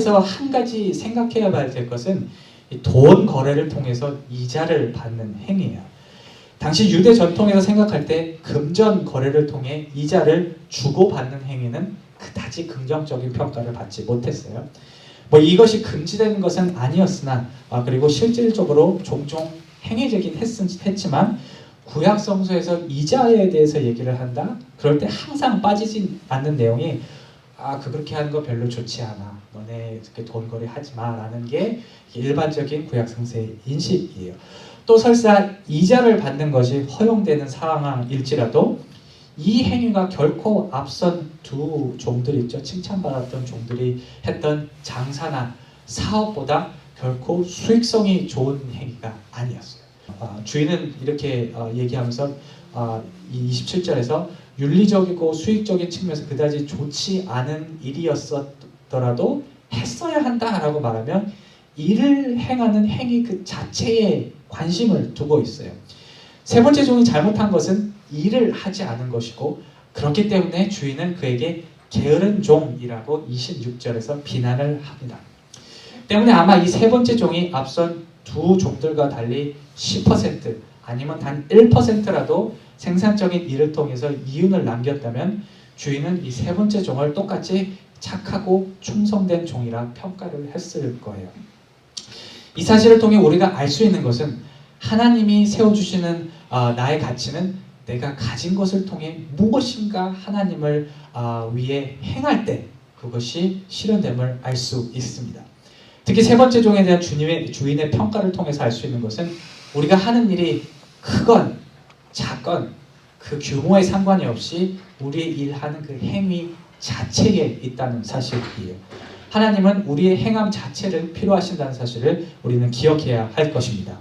그래서 한 가지 생각해야 될 것은 돈 거래를 통해서 이자를 받는 행위예요. 당시 유대 전통에서 생각할 때 금전 거래를 통해 이자를 주고받는 행위는 그다지 긍정적인 평가를 받지 못했어요. 이것이 금지되는 것은 아니었으나 그리고 실질적으로 종종 행위적인 했지만 구약 성서에서 이자에 대해서 얘기를 한다? 그럴 때 항상 빠지지 않는 내용이 그렇게 하는 거 별로 좋지 않아. 너네 돈 거래 하지 마. 라는 게 일반적인 구약 성서의 인식이에요. 또 설사 이자를 받는 것이 허용되는 상황일지라도 이 행위가 결코 앞선 두 종들 있죠. 칭찬받았던 종들이 했던 장사나 사업보다 결코 수익성이 좋은 행위가 아니었어요. 주인은 이렇게 얘기하면서 이 27절에서 윤리적이고 수익적인 측면에서 그다지 좋지 않은 일이었더라도 했어야 한다라고 말하면 일을 행하는 행위 그 자체에 관심을 두고 있어요. 세 번째 종이 잘못한 것은 일을 하지 않은 것이고 그렇기 때문에 주인은 그에게 게으른 종이라고 26절에서 비난을 합니다. 때문에 아마 이 세 번째 종이 앞선 두 종들과 달리 10% 아니면 단 1%라도 생산적인 일을 통해서 이윤을 남겼다면 주인은 이 세 번째 종을 똑같이 착하고 충성된 종이라 평가를 했을 거예요. 이 사실을 통해 우리가 알 수 있는 것은 하나님이 세워주시는 나의 가치는 내가 가진 것을 통해 무엇인가 하나님을 위해 행할 때 그것이 실현됨을 알 수 있습니다. 특히 세 번째 종에 대한 주인의 평가를 통해서 알 수 있는 것은 우리가 하는 일이 크건 작건 그 규모에 상관이 없이 우리의 일하는 그 행위 자체에 있다는 사실이에요. 하나님은 우리의 행함 자체를 필요하신다는 사실을 우리는 기억해야 할 것입니다.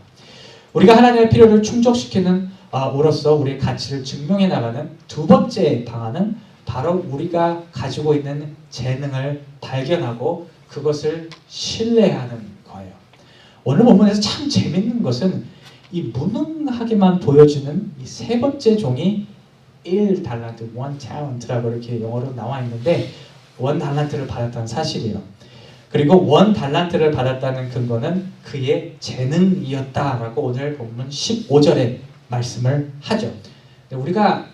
우리가 하나님의 필요를 충족시키는 우로써 우리의 가치를 증명해 나가는 두 번째 방안은 바로 우리가 가지고 있는 재능을 발견하고 그것을 신뢰하는 거예요. 오늘 본문에서 참 재밌는 것은 이 무능하게만 보여지는 이 세 번째 종이 1달란트, 1talent라고 이렇게 영어로 나와 있는데 1달란트를 받았다는 사실이에요. 그리고 1달란트를 받았다는 근거는 그의 재능이었다라고 오늘 본문 15절에 말씀을 하죠. 우리가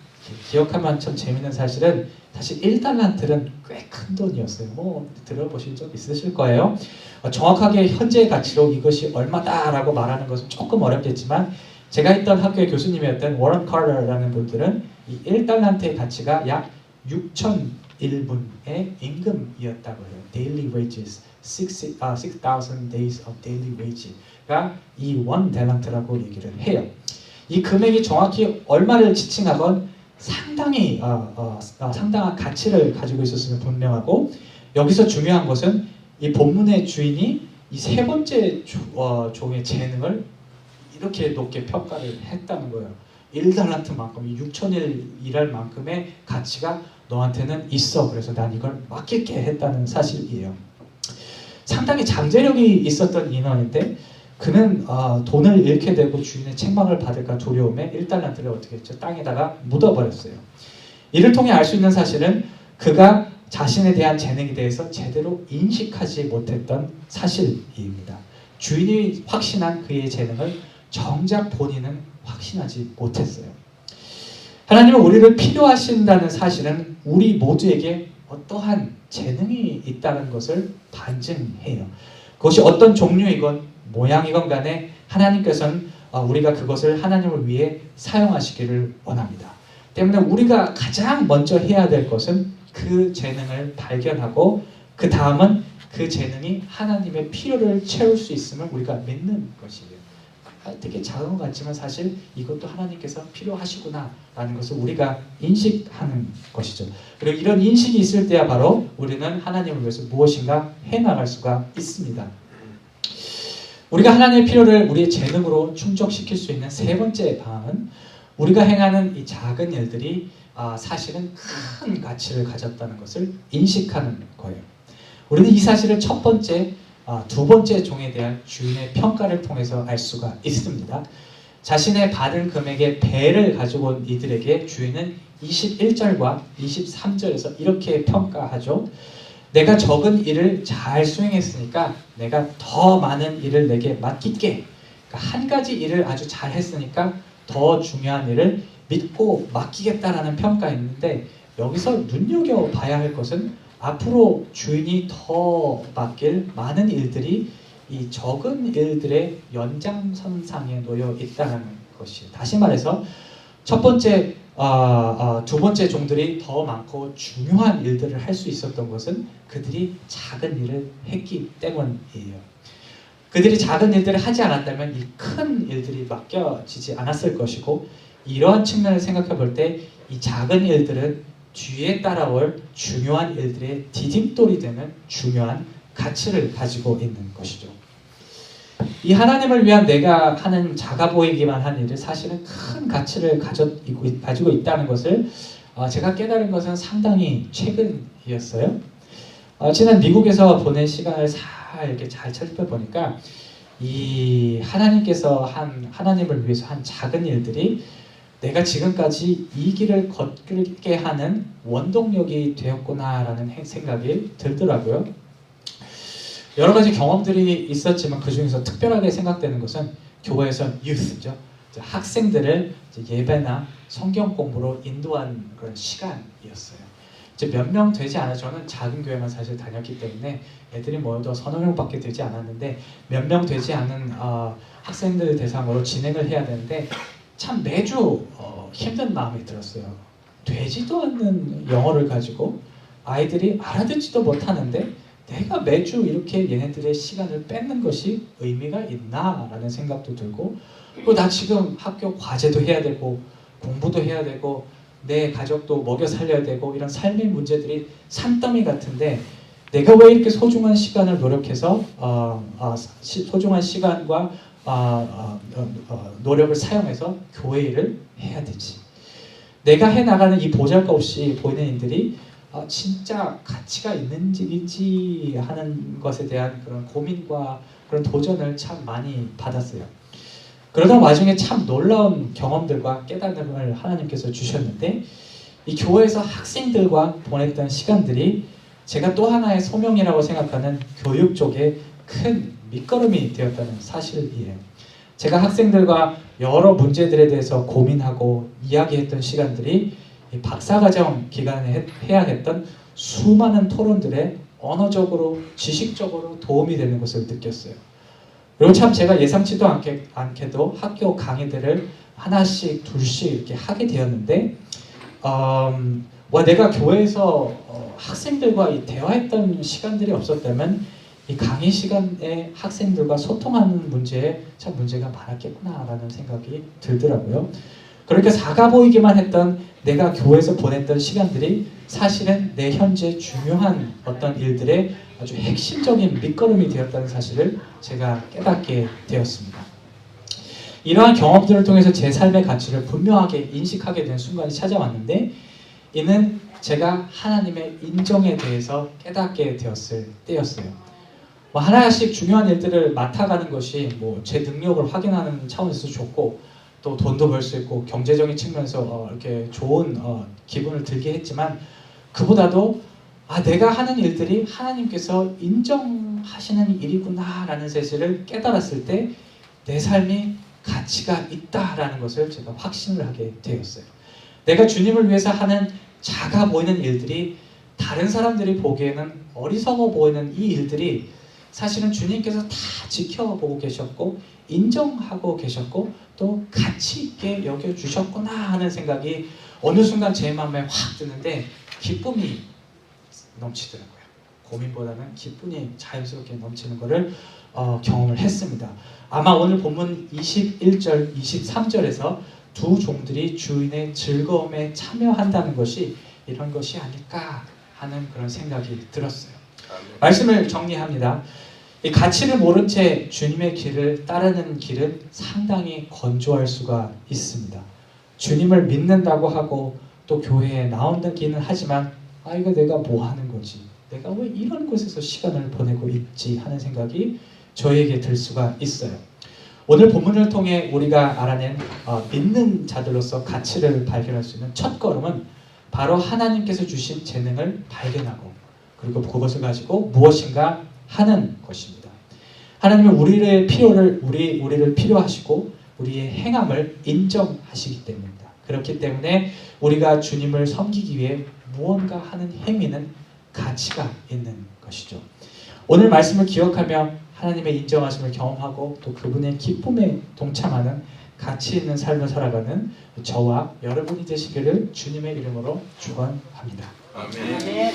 기억하면 참 재밌는 사실은 사실 1달란트는 꽤 큰 돈이었어요. 들어보신 적 있으실 거예요. 정확하게 현재의 가치로 이것이 얼마다라고 말하는 것은 조금 어렵겠지만 제가 있던 학교의 교수님이었던 워런 카터라는 분들은 이 1달란트의 가치가 약 6,001분의 임금이었다고 해요. Daily wages, 6,000 days of daily wage가 이 1달란트라고 얘기를 해요. 이 금액이 정확히 얼마를 지칭하건 상당히 상당한 가치를 가지고 있었으면 분명하고 여기서 중요한 것은 이 본문의 주인이 이 세 번째 종의 재능을 이렇게 높게 평가를 했다는 거예요. 1달란트만큼 6,000일 일할 만큼의 가치가 너한테는 있어. 그래서 난 이걸 맡길게 했다는 사실이에요. 상당히 잠재력이 있었던 인원인데 그는 돈을 잃게 되고 주인의 책망을 받을까 두려움에 1달란트를 어떻게 했죠? 땅에다가 묻어버렸어요. 이를 통해 알 수 있는 사실은 그가 자신에 대한 재능에 대해서 제대로 인식하지 못했던 사실입니다. 주인이 확신한 그의 재능을 정작 본인은 확신하지 못했어요. 하나님은 우리를 필요하신다는 사실은 우리 모두에게 어떠한 재능이 있다는 것을 반증해요. 그것이 어떤 종류이건 모양이건 간에 하나님께서는 우리가 그것을 하나님을 위해 사용하시기를 원합니다. 때문에 우리가 가장 먼저 해야 될 것은 그 재능을 발견하고 그 다음은 그 재능이 하나님의 필요를 채울 수 있음을 우리가 믿는 것이에요. 되게 작은 것 같지만 사실 이것도 하나님께서 필요하시구나 라는 것을 우리가 인식하는 것이죠. 그리고 이런 인식이 있을 때야 바로 우리는 하나님을 위해서 무엇인가 해나갈 수가 있습니다. 우리가 하나님의 필요를 우리의 재능으로 충족시킬 수 있는 세 번째 방안은 우리가 행하는 이 작은 일들이 사실은 큰 가치를 가졌다는 것을 인식하는 거예요. 우리는 이 사실을 첫 번째, 두 번째 종에 대한 주인의 평가를 통해서 알 수가 있습니다. 자신의 받은 금액의 배를 가지고 온 이들에게 주인은 21절과 23절에서 이렇게 평가하죠. 내가 적은 일을 잘 수행했으니까 내가 더 많은 일을 내게 맡길게. 그러니까 한 가지 일을 아주 잘 했으니까 더 중요한 일을 믿고 맡기겠다라는 평가였는데, 여기서 눈여겨봐야 할 것은 앞으로 주인이 더 맡길 많은 일들이 이 적은 일들의 연장선상에 놓여 있다는 것이에요. 다시 말해서 첫 번째, 두 번째 종들이 더 많고 중요한 일들을 할 수 있었던 것은 그들이 작은 일을 했기 때문이에요. 그들이 작은 일들을 하지 않았다면 이 큰 일들이 맡겨지지 않았을 것이고, 이러한 측면을 생각해 볼 때 이 작은 일들은 뒤에 따라올 중요한 일들의 디딤돌이 되는 중요한 가치를 가지고 있는 것이죠. 이 하나님을 위한 내가 하는 작아 보이기만 한 일이 사실은 큰 가치를 가지고 있다는 것을 제가 깨달은 것은 상당히 최근이었어요. 지난 미국에서 보낸 시간을 이렇게 잘 살펴보니까 이 하나님을 위해서 한 작은 일들이 내가 지금까지 이 길을 걷게 하는 원동력이 되었구나라는 생각이 들더라고요. 여러 가지 경험들이 있었지만 그 중에서 특별하게 생각되는 것은 교회에서 youth죠. 학생들을 예배나 성경 공부로 인도한 그런 시간이었어요. 몇 명 되지 않아요. 저는 작은 교회만 사실 다녔기 때문에 애들이 모여도 서너 명밖에 되지 않았는데, 몇 명 되지 않은 학생들 대상으로 진행을 해야 되는데 참 매주 힘든 마음이 들었어요. 되지도 않는 영어를 가지고 아이들이 알아듣지도 못하는데 내가 매주 이렇게 얘네들의 시간을 뺏는 것이 의미가 있나라는 생각도 들고, 나 지금 학교 과제도 해야 되고 공부도 해야 되고 내 가족도 먹여 살려야 되고 이런 삶의 문제들이 산더미 같은데 내가 왜 이렇게 소중한 시간을 노력해서 소중한 시간과 노력을 사용해서 교회 일을 해야 되지? 내가 해나가는 이 보잘것없이 보이는 일들이 진짜 가치가 있는지 하는 것에 대한 그런 고민과 그런 도전을 참 많이 받았어요. 그러던 와중에 참 놀라운 경험들과 깨달음을 하나님께서 주셨는데, 이 교회에서 학생들과 보냈던 시간들이 제가 또 하나의 소명이라고 생각하는 교육 쪽에 큰 밑거름이 되었다는 사실이에요. 제가 학생들과 여러 문제들에 대해서 고민하고 이야기했던 시간들이 이 박사과정 기간에 해야 했던 수많은 토론들에 언어적으로 지식적으로 도움이 되는 것을 느꼈어요. 그리고 참 제가 예상치도 않게도 학교 강의들을 하나씩 둘씩 이렇게 하게 되었는데, 내가 교회에서 학생들과 이 대화했던 시간들이 없었다면 이 강의 시간에 학생들과 소통하는 문제에 참 문제가 많았겠구나라는 생각이 들더라고요. 그러니까 작아 보이기만 했던 내가 교회에서 보냈던 시간들이 사실은 내 현재 중요한 어떤 일들의 아주 핵심적인 밑거름이 되었다는 사실을 제가 깨닫게 되었습니다. 이러한 경험들을 통해서 제 삶의 가치를 분명하게 인식하게 된 순간이 찾아왔는데, 이는 제가 하나님의 인정에 대해서 깨닫게 되었을 때였어요. 하나씩 중요한 일들을 맡아가는 것이 제 능력을 확인하는 차원에서 좋고, 또 돈도 벌 수 있고 경제적인 측면에서 이렇게 좋은 기분을 들게 했지만, 그보다도 내가 하는 일들이 하나님께서 인정하시는 일이구나라는 사실을 깨달았을 때 내 삶이 가치가 있다라는 것을 제가 확신을 하게 되었어요. 내가 주님을 위해서 하는 작아 보이는 일들이 다른 사람들이 보기에는 어리석어 보이는 이 일들이 사실은 주님께서 다 지켜보고 계셨고 인정하고 계셨고 또 가치 있게 여겨주셨구나 하는 생각이 어느 순간 제 마음에 확 드는데 기쁨이 넘치더라고요. 고민보다는 기쁨이 자연스럽게 넘치는 것을 경험을 했습니다. 아마 오늘 본문 21절, 23절에서 두 종들이 주인의 즐거움에 참여한다는 것이 이런 것이 아닐까 하는 그런 생각이 들었어요. 말씀을 정리합니다. 이 가치를 모른 채 주님의 길을 따르는 길은 상당히 건조할 수가 있습니다. 주님을 믿는다고 하고 또 교회에 나온다기는 하지만 이거 내가 뭐 하는 거지? 내가 왜 이런 곳에서 시간을 보내고 있지? 하는 생각이 저에게 들 수가 있어요. 오늘 본문을 통해 우리가 알아낸 믿는 자들로서 가치를 발견할 수 있는 첫 걸음은 바로 하나님께서 주신 재능을 발견하고 그리고 그것을 가지고 무엇인가 하는 것입니다. 하나님은 우리를 필요하시고 우리의 행함을 인정하시기 때문입니다. 그렇기 때문에 우리가 주님을 섬기기 위해 무언가 하는 행위는 가치가 있는 것이죠. 오늘 말씀을 기억하며 하나님의 인정하심을 경험하고 또 그분의 기쁨에 동참하는 가치 있는 삶을 살아가는 저와 여러분이 되시기를 주님의 이름으로 축원합니다. 아멘.